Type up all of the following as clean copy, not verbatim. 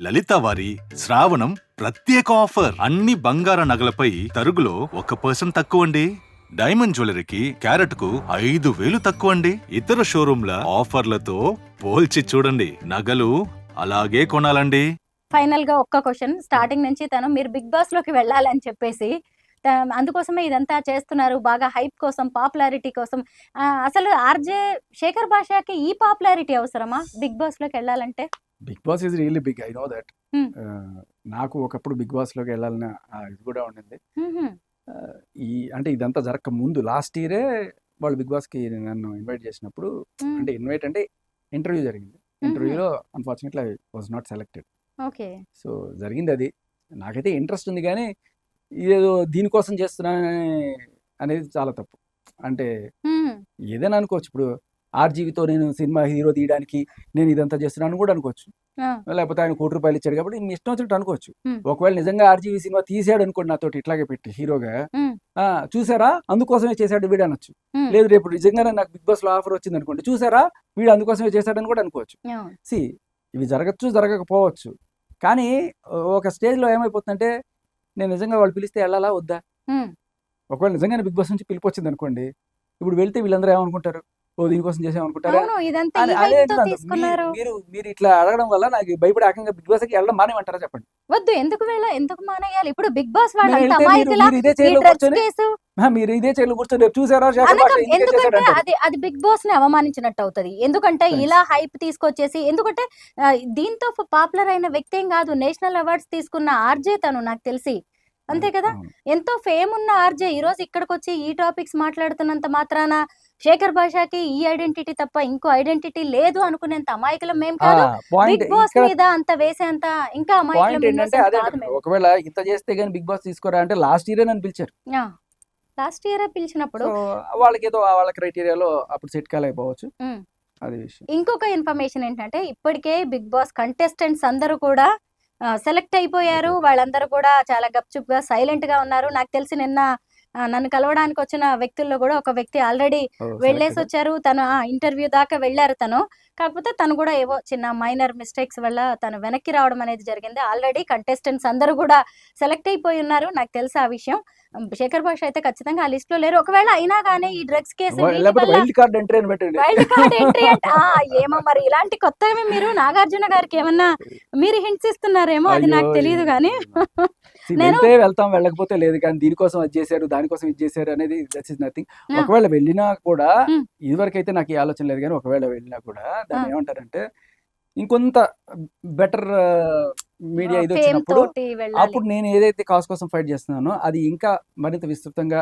లలిత వారి శ్రావణం ప్రత్యేక ఆఫర్. అన్ని బంగార నగలపై తరుగులో 1% తక్కువండి. డైమండ్ జ్యువెలరీకి క్యారెట్ కు 5,000 తక్కువండి. ఇతర షోరూంల ఆఫర్లతో పోల్చి చూడండి. నగలు అలాగే కొనాలండి. ఫైనల్ గా ఒక్క క్వశ్చన్, స్టార్టింగ్ నుంచి తను మీరు బిగ్ బాస్ లోకి వెళ్ళాలని చెప్పేసి అందుకోసమే ఇదంతా చేస్తున్నారు, బాగా హైప్ కోసం, పాపులారిటీ కోసం. అసలు ఆర్జే శేఖర్ భాషకి ఈ పాపులారిటీ అవసరమా బిగ్ బాస్ లోకి వెళ్ళాలంటే? Bigg Boss is really big, I know that. నాకు ఒకప్పుడు బిగ్ బాస్ లోకి వెళ్ళాలన్న ఇది కూడా ఉండింది. ఈ అంటే ఇదంతా జరగక ముందు లాస్ట్ ఇయరే వాళ్ళు బిగ్ బాస్ కి నన్ను ఇన్వైట్ చేసినప్పుడు, అంటే ఇన్వైట్ అంటే ఇంటర్వ్యూ జరిగింది. ఇంటర్వ్యూలో unfortunately I was not selected. Okay, so జరిగింది అది. నాకైతే ఇంట్రెస్ట్ ఉంది, కానీ ఏదో దీనికోసం చేస్తున్నాను అనేది చాలా తప్పు. అంటే ఏదైనా అనుకోవచ్చు, ఇప్పుడు ఆర్జీవితో నేను సినిమా హీరో తీయడానికి నేను ఇదంతా చేస్తున్నాను కూడా అనుకోవచ్చు, లేకపోతే ఆయన ₹1,00,00,000 ఇచ్చాడు కాబట్టి మీ ఇష్టం వచ్చినట్టు అనుకోవచ్చు. ఒకవేళ నిజంగా ఆర్జీవి సినిమా తీసాడు అనుకోండి నాతోటి ఇట్లాగే పెట్టి హీరోగా, చూసారా అందుకోసమే చేశాడు వీడు అనొచ్చు. లేదు రేపు నిజంగానే నాకు బిగ్ బాస్ లో ఆఫర్ వచ్చింది అనుకోండి, చూసారా వీడు అందుకోసమే చేశాడని కూడా అనుకోవచ్చు. సి ఇవి జరగచ్చు, జరగకపోవచ్చు. కానీ ఒక స్టేజ్ లో ఏమైపోతుందంటే, నేను నిజంగా వాళ్ళు పిలిస్తే వెళ్ళాలా వద్దా? ఒకవేళ నిజంగానే బిగ్ బాస్ నుంచి పిలిపి వచ్చింది అనుకోండి, ఇప్పుడు వెళ్తే వీళ్ళందరూ ఏమనుకుంటారు, ఓ దీనికోసం చేసామనుకుంటారా? మీరు ఇట్లా అడగడం వల్ల నాకు భయపడి ఏకంగా బిగ్ బాస్ కి వెళ్ళడం మానేమంటారా చెప్పండి? వద్దు, ఎందుకు మానేయాలి? ఇప్పుడు బిగ్ బాస్ మీరు ఇదే చైర్లో కూర్చొని రేపు చూసారా అది బిగ్ బాస్ ని అవమానించినట్టు అవుతుంది. ఎందుకంటే ఇలా హైప్ తీసుకొచ్చేసి, ఎందుకంటే దీంతో పాపులర్ అయిన వ్యక్తి ఏం కాదు, నేషనల్ అవార్డ్స్ తీసుకున్న ఆర్జే తను, నాకు తెలిసి అంతే కదా. ఎంతో ఫేమ్ ఉన్న ఆర్జే ఈ రోజు ఇక్కడికి వచ్చి ఈ టాపిక్స్ మాట్లాడుతున్నంత మాత్రాన శేఖర్ భాషకి ఈ ఐడెంటిటీ తప్ప ఇంకో ఐడెంటిటీ లేదు అనుకునేంత అమాయకులం మేం కాదు. బిగ్ బాస్ మీద అంత వేసేంత ఇంకా అమాయకులం. ఒకవేళ ఇంత చేస్తే గానీ బిగ్ బాస్ తీసుకోరా అంటే లాస్ట్ ఇయర్ నన్ను పిలిచారు. లాస్ట్ ఇయర్ పిలిచినప్పుడు వాళ్ళకి ఏదో వాళ్ళ క్రైటీరియాలో అప్పుడు సెట్ కాలేకపోవచ్చు. అది విషయం. ఇంకొక ఇన్ఫర్మేషన్ ఏంటంటే, ఇప్పటికే బిగ్ బాస్ కంటెస్టెంట్స్ అందరూ కూడా సెలెక్ట్ అయిపోయారు. వాళ్ళందరూ కూడా చాలా గప్చుప్ గా సైలెంట్ గా ఉన్నారు. నాకు తెలిసి నిన్న నన్ను కలవడానికి వచ్చిన వ్యక్తుల్లో కూడా ఒక వ్యక్తి ఆల్రెడీ వెళ్ళేసి వచ్చారు. తను ఇంటర్వ్యూ దాకా వెళ్ళారు తను. కాకపోతే తను కూడా ఏవో చిన్న మైనర్ మిస్టేక్స్ వల్ల తను వెనక్కి రావడం అనేది జరిగింది. ఆల్రెడీ కంటెస్టెంట్స్ అందరూ కూడా సెలెక్ట్ అయిపోయి ఉన్నారు, నాకు తెలుసు ఆ విషయం. శేఖర్ భాష అయితే ఖచ్చితంగా ఆ లిస్ట్ లో లేరు. ఒకవేళ అయినా కానీ ఈ drugs case wild card entry అంటే ఏమో మరి ఇలాంటి కొత్తవి మీరు నాగార్జున గారికి ఏమన్నా మీరు హింట్స్ ఇస్తున్నారేమో, అది నాకు తెలియదు. కానీ వెళ్తాం, వెళ్ళకపోతే లేదు. కానీ దీనికోసం అది చేశారు, దానికోసం ఇది చేశారు అనేది దట్ ఈస్ నథింగ్. ఒకవేళ వెళ్ళినా కూడా, ఇదివరకైతే నాకు ఈ ఆలోచన లేదు, కానీ ఒకవేళ వెళ్ళినా కూడా దాన్ని ఏమంటారంటే, ఇంకొంత బెటర్ మీడియా ఇది వచ్చినప్పుడు అప్పుడు నేను ఏదైతే కాజ్ కోసం ఫైట్ చేస్తున్నానో అది ఇంకా మరింత విస్తృతంగా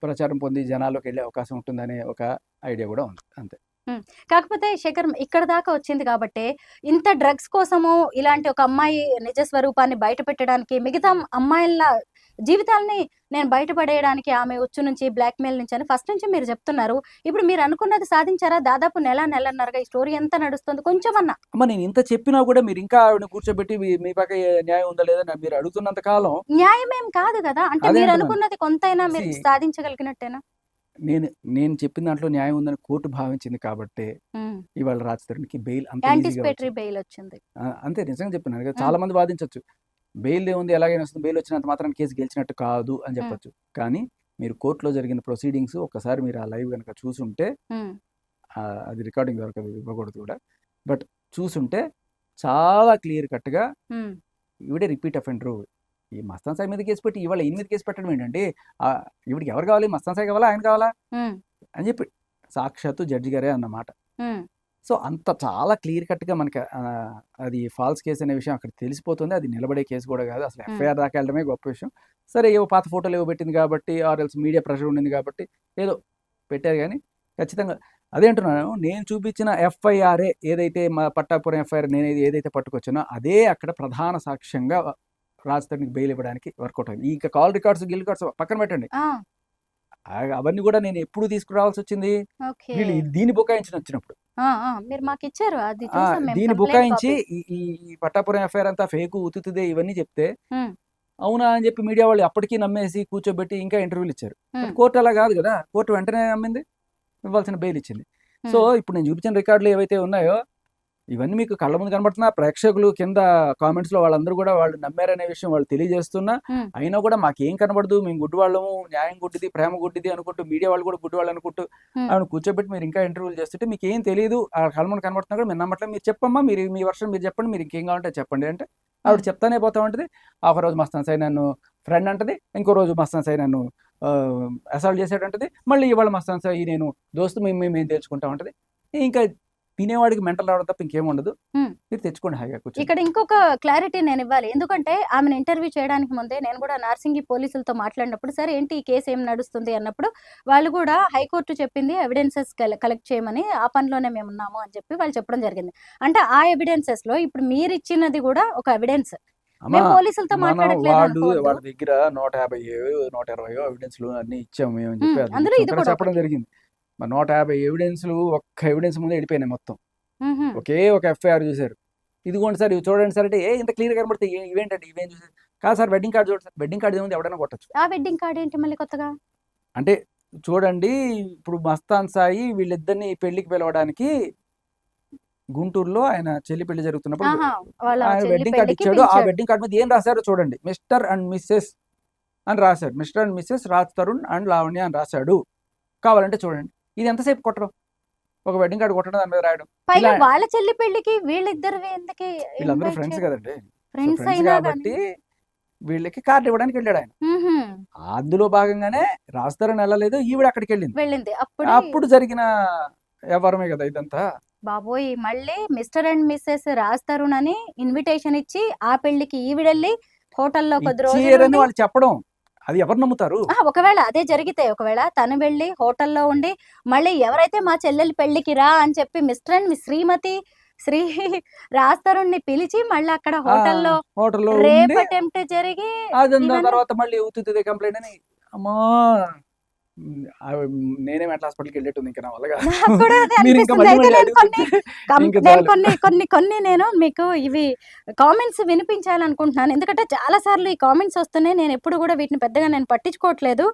ప్రచారం పొంది జనాల్లోకి వెళ్ళే అవకాశం ఉంటుందనే ఒక ఐడియా కూడా ఉంది, అంతే. కాకపోతే శేఖర్ ఇక్కడ దాకా వచ్చింది కాబట్టి, ఇంత డ్రగ్స్ కోసము ఇలాంటి ఒక అమ్మాయి నిజ స్వరూపాన్ని బయట పెట్టడానికి, మిగతా అమ్మాయిల జీవితాలని నేను బయటపడేయడానికి, ఆమె ఉచ్చు నుంచి బ్లాక్మెయిల్ నుంచి అని ఫస్ట్ నుంచి మీరు చెప్తున్నారు. ఇప్పుడు మీరు అనుకున్నది సాధించారా? దాదాపు నెలన్నరగా ఈ స్టోరీ ఎంత నడుస్తుంది కొంచెం అన్నా? అమ్మ నేను ఇంత చెప్పినా కూడా మీరు ఇంకా ఆవిడ కూర్చోబెట్టి మీ పక్క న్యాయం ఉందా లేదా మీరు అడుగుతున్నంత కాలం న్యాయం ఏం కాదు కదా. అంటే మీరు అనుకున్నది కొంతైనా మీరు సాధించగలిగినట్టేనా? నేను చెప్పిన దాంట్లో న్యాయం ఉందని కోర్టు భావించింది కాబట్టి ఇవాళ రాజ్ తరుణ్కి బెయిల్ బెయిల్ వచ్చింది. అంతే, నిజంగా చెప్పినాను కదా. చాలా మంది వాదించవచ్చు, బెయిల్ ఏముంది ఎలాగైనా వస్తుంది, బెయిల్ వచ్చినంత మాత్రం కేసు గెలిచినట్టు కాదు అని చెప్పొచ్చు. కానీ మీరు కోర్టులో జరిగిన ప్రొసీడింగ్స్ ఒక్కసారి మీరు ఆ లైవ్ కనుక చూసుంటే, అది రికార్డింగ్ దొరకదు, ఇవ్వకూడదు కూడా, బట్ చూసుంటే చాలా క్లియర్ కట్గా ఈవిడే రిపీట్ అఫెండరు. ఈ మస్తాన్ సాయి మీద కేసు పెట్టి ఇవాళ ఈయన మీద కేసు పెట్టడం ఏంటంటే, ఈవిడికి ఎవరు కావాలి, మస్తాన్ సాయి కావాలా ఆయన కావాలా అని చెప్పి సాక్షాత్తు జడ్జి గారే అన్నమాట. సో అంత చాలా క్లియర్ కట్గా మనకి అది ఫాల్స్ కేసు అనే విషయం అక్కడ తెలిసిపోతుంది. అది నిలబడే కేసు కూడా కాదు, అసలు ఎఫ్ఐఆర్ దాకా వెళ్ళడమే గొప్ప విషయం. సరే ఏవో పాత ఫోటోలు ఏవో పెట్టింది కాబట్టి, ఆర్ఎల్స్ మీడియా ప్రెషర్ ఉండింది కాబట్టి ఏదో పెట్టారు. కానీ ఖచ్చితంగా అదే అంటున్నాను, నేను చూపించిన ఎఫ్ఐఆర్ఏ ఏదైతే మా పట్టాపురం ఎఫ్ఐఆర్ నేను ఏదైతే పట్టుకొచ్చానో అదే అక్కడ ప్రధాన సాక్ష్యంగా రాజ్ తరుణ్కి బెయిల్ ఇవ్వడానికి వర్కౌట్ అయింది. ఇంకా కాల్ రికార్డ్స్ గిల్ రికార్డ్స్ పక్కన పెట్టండి, అవన్నీ కూడా నేను ఎప్పుడు తీసుకురావాల్సి వచ్చింది, వీళ్ళు దీన్ని బుకాయించి వచ్చినప్పుడు. దీన్ని బుకాయించి ఈ పట్టాపురం ఎఫ్ఐఆర్ అంతా ఫేకు ఉతుతుదే ఇవన్నీ చెప్తే అవునా అని చెప్పి మీడియా వాళ్ళు అప్పటికీ నమ్మేసి కూర్చోబెట్టి ఇంకా ఇంటర్వ్యూలు ఇచ్చారు. కోర్టు అలా కాదు కదా, కోర్టు వెంటనే నమ్మింది, ఇవ్వాల్సిన బెయిల్ ఇచ్చింది. సో ఇప్పుడు నేను చూపించిన రికార్డులు ఏవైతే ఉన్నాయో ఇవన్నీ మీకు కళ్ళ ముందు కనబడుతున్నా, ప్రేక్షకులు కింద కామెంట్స్ లో వాళ్ళందరూ కూడా వాళ్ళు నమ్మారనే విషయం వాళ్ళు తెలియజేస్తున్నా, ఉమ్, అయినా కూడా మాకేం కనబడదు, మేము గుడ్డి వాళ్ళము, న్యాయం గుడ్డిది, ప్రేమ గుడ్డిది అనుకుంటూ, మీడియా వాళ్ళు కూడా గుడ్డి వాళ్ళు అనుకుంటూ ఉమ్, ఆవిడ కూర్చోబెట్టి మీరు ఇంకా ఇంటర్వ్యూలు చేస్తుంటే మీకు ఏం తెలియదు, ఆ కళ్ళ ముందు కనబడుతున్నా కూడా మీరు నమ్మట్లేదు, మీరు చెప్పమ్మా, మీరు మీ వర్షం మీరు చెప్పండి, మీరు ఇంకేం కావాలంటే చెప్పండి అంటే ఆవిడ ఉమ్. చెప్తానే పోతా ఉంటుంది. ఒక రోజు మస్తాన్ సాయి నన్ను ఫ్రెండ్ అంటది, ఇంకో రోజు మస్తాన్ సాయి నన్ను అసాల్ట్ చేసాడు అంటది, మళ్ళీ ఇవాళ మస్తాన్ సాయి నేను దోస్తు మేము తెచ్చుకుంటా ఉంటది. ఇంకా తినేవాడికి మెంటల్ రావడం తప్ప ఇంకేం ఉండదు. ఉమ్. మీరు తెచ్చుకోండి హాయిగా కూర్చొని. ఇక్కడ ఇంకొక క్లారిటీ నేను ఇవ్వాలి. ఎందుకంటే ఆమెను ఇంటర్వ్యూ చేయడానికి ముందే నేను కూడా నార్సింగి పోలీసులతో మాట్లాడినప్పుడు, సరే ఏంటి ఈ కేసు ఏం నడుస్తుంది అన్నప్పుడు, వాళ్ళు కూడా హైకోర్టు చెప్పింది ఎవిడెన్సెస్ కలెక్ట్ చేయమని, ఆ పనిలోనే మేము ఉన్నాము అని చెప్పి వాళ్ళు చెప్పడం జరిగింది. అంటే ఆ ఎవిడెన్సెస్ లో ఇప్పుడు మీరు ఇచ్చినది కూడా ఒక ఎవిడెన్స్. అమ్మా, మేము పోలీసులతో మనం మాట్లాడట్లేదు వాళ్ళ అనుకోవద్దు. దగ్గర 150 120 ఎవిడెన్స్లు అన్ని ఇచ్చాము మేము అని చెప్పి అది అందులో ఇది శంకర కూడా చెప్పడం ఒకటి. జరిగింది. మరి 150 ఎవిడెన్స్లు ఒక్క ఎవిడెన్స్ ముందే వెళ్ళిపోయినాయి మొత్తం. మ్హూ. ఒకే ఒక ఎఫ్ఐఆర్ చూశారు. ఇదిగోండి సార్, ఇవి చూడండి సార్ అంటే, ఇంత క్లియర్ కనబడితే ఇవేంటండి ఇవేం చూసారు? కాదు సార్, వెడ్డింగ్ కార్డు చూడండి సార్. వెడ్డింగ్ కార్డు ఏముంది, ఎవడైనా కొట్టచ్చు. ఆ వెడ్డింగ్ కార్డ్ ఏంటి మళ్ళీ కొత్తగా? అంటే చూడండి, ఇప్పుడు మస్తాన్ సాయి వీళ్ళిద్దరిని పెళ్లికి పిలవడానికి గుంటూరులో ఆయన చెల్లి పెళ్లి జరుగుతున్నప్పుడు ఆహా, వాళ్ళ ఆయన చెల్లి వెడ్డింగ్ కార్డు పెళ్లికి ఇచ్చాడు. ఆ పిలిచాడు. వెడ్డింగ్ కార్డు మీద ఏం రాశారో చూడండి, మిస్టర్ అండ్ మిస్సెస్ అని రాశారు. Mr and Mrs Raj Tarun and Lavanya అని రాశాడు. కావాలంటే చూడండి. ఇది ఎంతసేపు కొట్టడం, ఒక వెడ్డింగ్ కార్డు కొట్టడం, దాని మీద రాయడం. పైగా ఇలా వాళ్ళ చెల్లి పెళ్లికి వీళ్ళిద్దరు ఎందుకు వీళ్ళందరూ invite ఫ్రెండ్స్ చేయరు? కదండి. ఫ్రెండ్స్ ఫ్రెండ్స్ అయినా కాబట్టి వీళ్ళకి కార్డు ఇవ్వడానికి వెళ్ళాడు ఆయన. కానీ అందులో భాగంగానే రాజ్ తరుణ్ వెళ్ళలేదు, ఈవిడ అక్కడికి వెళ్ళింది. వెళ్ళింది అప్పుడు అప్పుడు. జరిగిన వ్యవహారమే కదా ఇదంతా. బాబోయ్, మళ్ళీ Mr and Mrs Raj Tarun అని ఇన్విటేషన్ ఇచ్చి ఆ పెళ్లికి ఈవిడెళ్ళి హోటల్లో కొద్ది రోజులు ఇచ్చేయరని ఉండి, వాళ్ళు చెప్పడం, అది ఎవరు నమ్ముతారు? ఒకవేళ అదే జరిగితే, ఒకవేళ తను వెళ్ళి హోటల్లో ఉండి మళ్ళీ ఎవరైతే మా చెల్లెలి పెళ్లికి రా అని చెప్పి mister and miss Sri Raj తరుణ్ని పిలిచి మళ్ళీ అక్కడ హోటల్లో హోటల్లో రేప్ ఉండి అటెంప్ట్ జరిగి అదంతా ఇవన్నీ- తర్వాత మళ్ళీ అవుతుంది కంప్లైంట్ అని. అమ్మా, నేనే మెంటల్ హాస్పిటల్కి వెళ్ళేట్టుంది ఇంకా నా వల్ల కాదు. నాకు కూడా అదే మీరు ఇంకా అనిపిస్తుంది. మళ్ళీ అయితే మళ్ళీ నేను అడుగుతుంటే ఇంకా నేను చాలు. కొన్ని నేను మీకు ఇవి కామెంట్స్ వినిపించాలనుకుంటున్నాను. ఎందుకంటే చాలా సార్లు ఈ కామెంట్స్ వస్తున్నాయి. నేను ఎప్పుడు కూడా వీటిని పెద్దగా నేను పట్టించుకోవట్లేదు.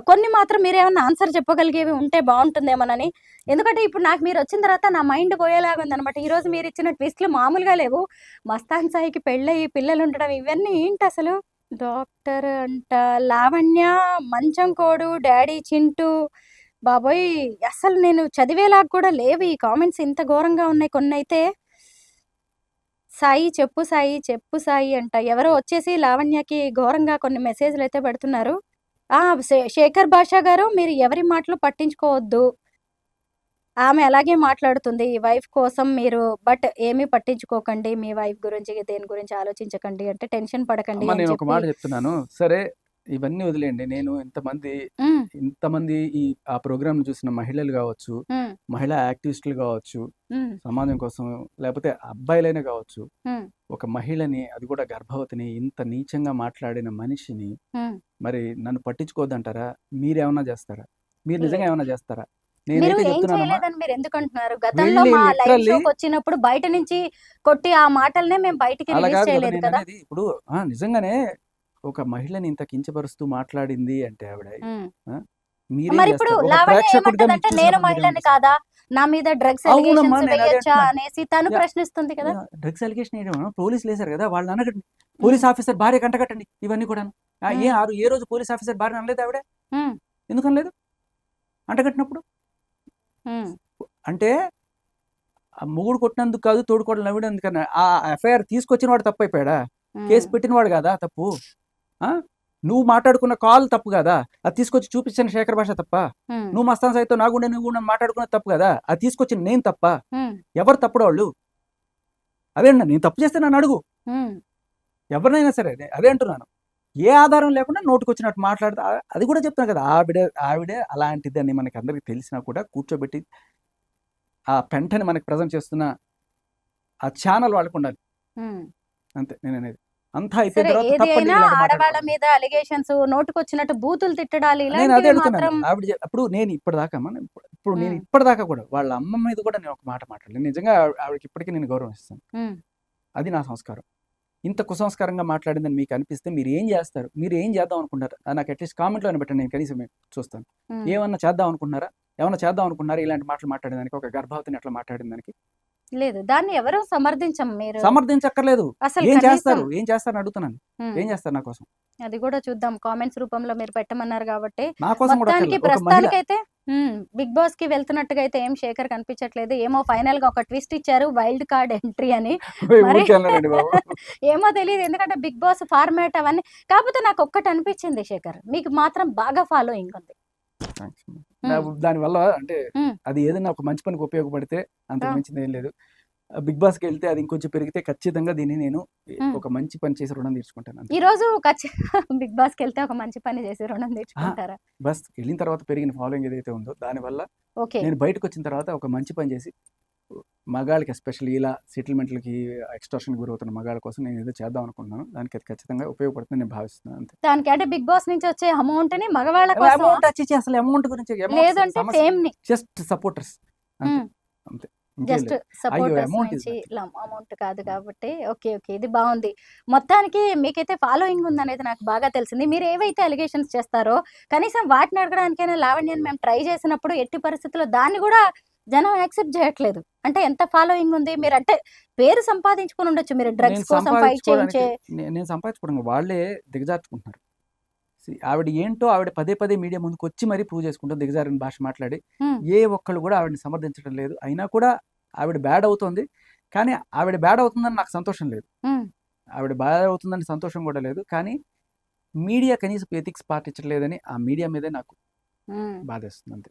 కొన్ని మాత్రం మీరు ఏమన్నా ఆన్సర్ చెప్పగలిగేవి ఉంటే బాగుంటుందేమోనని. ఎందుకంటే ఇప్పుడు నాకు మీరు వచ్చిన తర్వాత నా మైండ్ పోయేలాగా ఉందన్నమాట. ఈ రోజు మీరు ఇచ్చిన ట్విస్ట్లు మామూలుగా లేవు. మస్తాన్ సాయికి పెళ్ళయి పిల్లలు ఉండడం ఇవన్నీ ఏంటి అసలు? డాక్టర్ అంట, లావణ్య, మంచం కోడు, డాడీ చింటూ, బాబోయ్ అసలు నేను చదివేలాగా కూడా లేవు ఈ కామెంట్స్, ఇంత ఘోరంగా ఉన్నాయి కొన్ని అయితే. సాయి చెప్పు సాయి అంట ఎవరో వచ్చేసి లావణ్యకి ఘోరంగా కొన్ని మెసేజ్లు అయితే పెడుతున్నారు. శేఖర్ భాషా గారు, మీరు ఎవరి మాటలు పట్టించుకోవద్దు, ఆమె అలాగే మాట్లాడుతుంది ఈ వైఫ్ కోసం మీరు, బట్ ఏమీ పట్టించుకోకండి, మీ వైఫ్ గురించి దేని గురించి ఆలోచించకండి, అంటే టెన్షన్ పడకండి అమ్మా, అని నేను ఒక మాట చెప్పి. చెప్తున్నాను. సరే, ఇవన్నీ వదిలేయండి. నేను ఉమ్, ఇంతమంది ఈ ఆ ప్రోగ్రామ్ చూసిన మహిళలు కావచ్చు, ఉమ్, మహిళా యాక్టివిస్టులు కావచ్చు, ఉమ్, సమాజం కోసం, లేకపోతే అబ్బాయిలైనా కావచ్చు, ఉమ్, ఒక మహిళని, అది కూడా గర్భవతిని, ఇంత నీచంగా మాట్లాడిన మనిషిని ఉమ్. మరి నన్ను పట్టించుకోవద్దంటారా? మీరేమన్నా చేస్తారా? మీరు నిజంగా లేదు. ఏమైనా చేస్తారా? మీరు నేనైతే ఏం చెప్తున్నానమ్మా, చేయలేదని మీరు ఎందుకు అంటున్నారు? గతంలో వెళ్ళి మా లైవ్ లిటరల్లీ షోకి వచ్చినప్పుడు బయట నుంచి కొట్టి ఆ మాటల్నే మేము బయటికి అలా రిలీజ్ కాదు కదా చేయలేదు నేను కదా. అనేది. ఇప్పుడు నిజంగానే ఒక మహిళని ఇంత కించపరుస్తూ మాట్లాడింది అంటే ఆవిడ, ఉమ్. ఆ, మీరేం మరి ఇప్పుడు చేస్తారు? ఒక లావణ్య ప్రేక్షకుడిగా మీకు ఏమంటదంటే నేను చూసినప్పుడు మీరేం మహిళని చేస్తారు? కాదా, నా మీద డ్రగ్స్ అవునమ్మా, ఎలిగేషన్స్ నేను అదే వేయొచ్చా అంటున్నాను. అనేసి తను యా, ప్రశ్నిస్తుంది కదా. డ్రగ్స్ అలిగేషన్ వేయడం పోలీసులు వేశారు కదా, వాళ్ళు అనగండి. పోలీస్ ఆఫీసర్ భార్య కంటగట్టండి ఇవన్నీ కూడా. ఏ రోజు పోలీస్ ఆఫీసర్ భార్య అనలేదు ఆవిడ? ఉమ్, ఎందుకు అనలేదు? అంటగట్టినప్పుడు ఉమ్, అంటే ఆ మొగుడు కొట్టినందుకు కాదు, తోడు కూడా నవ్వినందుకన్నా ఆ ఎఫ్ఐఆర్ తీసుకొచ్చిన వాడు తప్పు అయిపోయాడా? కేసు ఉమ్, పెట్టినవాడు కాదా తప్పు? ఆ, నువ్వు మాట్లాడుకున్న కాల్ తప్పు కదా, అది తీసుకొచ్చి చూపించిన శేఖర్ భాష తప్ప? ఉమ్, నువ్వు మస్తాన్ సాయితో నాగుండే నువ్వు మాట్లాడుకున్న తప్పు కదా, అది తీసుకొచ్చిన నేను తప్ప? ఉమ్, ఎవరు తప్పుడు వాళ్ళు? అదే అన్నా, నేను తప్పు చేస్తే నన్ను అడుగు, ఉమ్. ఎవరినైనా సరే. అదే అంటున్నాను, ఏ ఆధారం లేకుండా నోటుకొచ్చినట్టు మాట్లాడితే అది కూడా చెప్తున్నా కదా, ఆవిడే అలాంటిదని మనకి అందరికి తెలిసినా కూడా కూర్చోబెట్టి ఆ పెంటని మనకి ప్రజెంట్ చేస్తున్న ఆ ఛానల్ వాళ్ళకు ఉండాలి. ఉమ్. అంతే నేను అనేది. అంతా అయిపోయిన సరే, తర్వాత ఏది తప్పండి అయినా ఇలాంటి ఆడవాళ్ళ మాట్లాడుకోవడం. మీద అలిగేషన్స్, నోటుకొచ్చినట్టు బూతులు తిట్టడాలు నేను అదే ఇలాంటివి అడుగుతున్నాను. మాత్రం. అప్పుడు నేను ఇప్పటిదాకా నేను ఉమ్, ఇప్పటిదాకా కూడా వాళ్ళ అమ్మ మీద కూడా నేను ఒక మాట మాట్లాడలేదు. నిజంగా ఆవిడకి ఇప్పటికీ నేను గౌరవం ఇస్తాను. ఉమ్, అది నా సంస్కారం. ఇంత కుసంస్కారంగా మాట్లాడిందని మీకు అనిపిస్తే మీరు ఏం చేస్తారు? మీరు ఏం చేద్దాం అనుకుంటారు? నాకు అట్లీస్ట్ కామెంట్లో అని పెట్టండి, నేను కనీసం చూస్తాను. ఉమ్. ఏమన్నా చేద్దాం అనుకుంటున్నారా? ఏమన్నా చేద్దాం అనుకుంటున్నారా? ఇలాంటి మాటలు మాట్లాడిన దానికి, ఒక గర్భవతిని ఎట్లా మాట్లాడిన దానికి లేదు దాన్ని ఎవరు సమర్థించం మీరు సమర్థించక్కర్లేదు. అసలు ఏం కనీసం చేస్తారు ఏం చేస్తారని అడుగుతున్నాను. ఉమ్, ఏం చేస్తారు నా కోసం? అది కూడా చూద్దాం కామెంట్స్ రూపంలో మీరు పెట్టమన్నారు కాబట్టి. నా కోసం కూడా మొత్తానికి అక్కర్లేదు. ఒక మహిళ ప్రస్తుతానికైతే బిగ్ బాస్ కి వెళ్తున్నట్టుగా అయితే ఏం శేఖర్ కనిపించట్లేదు. ఏమో ఫైనల్ గా ఒక ట్విస్ట్ ఇచ్చారు, వైల్డ్ కార్డ్ ఎంట్రీ అని. మరి ఊరికే అన్నారండి బాబు. ఏమో తెలియదు, ఎందుకంటే బిగ్ బాస్ ఫార్మాట్ అవన్నీ. కాకపోతే నాకు ఒక్కటి అనిపించింది శేఖర్, మీకు మాత్రం బాగా ఫాలోయింగ్ ఉంది. Thanks. ఉమ్, దానివల్ల అంటే ఉమ్, అది ఏదైనా ఒక మంచి పనికి ఉపయోగపడితే అంతకు ఆ, మించింది ఏం లేదు. బిగ్ బాస్కి వెళ్తే అది ఇంకొంచెం పెరిగితే ఖచ్చితంగా దీన్ని నేను ఉమ్. ఒక మంచి పని చేసి రుణం తీర్చుకుంటాను అంతే. ఈ రోజు బిగ్ బాస్ కి వెళ్తే ఒక మంచి పని చేసి రుణం తెచ్చుకుంటారా? బస్ వెళ్ళిన తర్వాత పెరిగిన ఫాలోయింగ్ ఏదైతే ఉందో దానివల్ల ఓకే. నేను బయటకు వచ్చిన తర్వాత ఒక మంచి పని చేసి మగాళ్ళకి ఎస్పెషల్లీ ఇలా సెటిల్మెంట్లకి ఎక్స్టార్షన్ గురవుతున్న మగాళ్ళ కోసం నేను ఏదో చేద్దాం అనుకుంటున్నాను. దానికి అది ఖచ్చితంగా ఉపయోగపడుతుంది నేను భావిస్తున్నాను అంతే. దానికి అంటే బిగ్ బాస్ నుంచి వచ్చే అమౌంట్ ని మగవాళ్ళ కోసం, అమౌంట్ వచ్చి అసలు అమౌంట్ గురించి లేదంటే ఫేమ్ ని, జస్ట్ సపోర్టర్స్ అంతే ఇంకేం జస్ట్ లేదు. సపోర్టర్స్ amount నుంచి is అమౌంట్ కాదు కాబట్టి. ఓకే ఓకే, ఇది బాగుంది. మొత్తానికి మీకైతే ఫాలోయింగ్ ఉందనేది నాకు బాగా తెలిసింది. మీరు ఏవైతే అలిగేషన్స్ చేస్తారో కనీసం వాటిని అడగడానికైనా లావణ్యాన్ని మేము ట్రై చేసినప్పుడు ఎట్టి పరిస్థితుల్లో దాన్ని కూడా జనం యాక్సెప్ట్ చేయట్లేదు. అంటే ఎంత ఫాలోయింగ్ ఉంది, మీరు అంటే పేరు సంపాదించుకుని ఉండొచ్చు, మీరు డ్రగ్స్ నేను కోసం ఫైట్ చేయించే. నేను సంపాదించుకోవడానికి వాళ్ళే దిగజార్చుకుంటున్నారు. See, ఆవిడ ఏంటో ఆవిడ పదే పదే మీడియా ముందుకు వచ్చి మరీ ప్రూవ్ చేసుకుంటాం దిగజారిన భాష మాట్లాడి. ఉమ్, ఏ ఒక్కళ్ళు కూడా ఆవిడని సమర్థించడం లేదు. అయినా కూడా ఆవిడ బ్యాడ్ అవుతుంది. కానీ ఆవిడ బ్యాడ్ అవుతుందని నాకు సంతోషం లేదు. ఉమ్. ఆవిడ బ్యాడ్ అవుతుందని సంతోషం కూడా లేదు. కానీ మీడియా కనీసం ఎథిక్స్ పాటించట్లేదని ఆ మీడియా మీదే నాకు బాధేస్తుంది అంతే.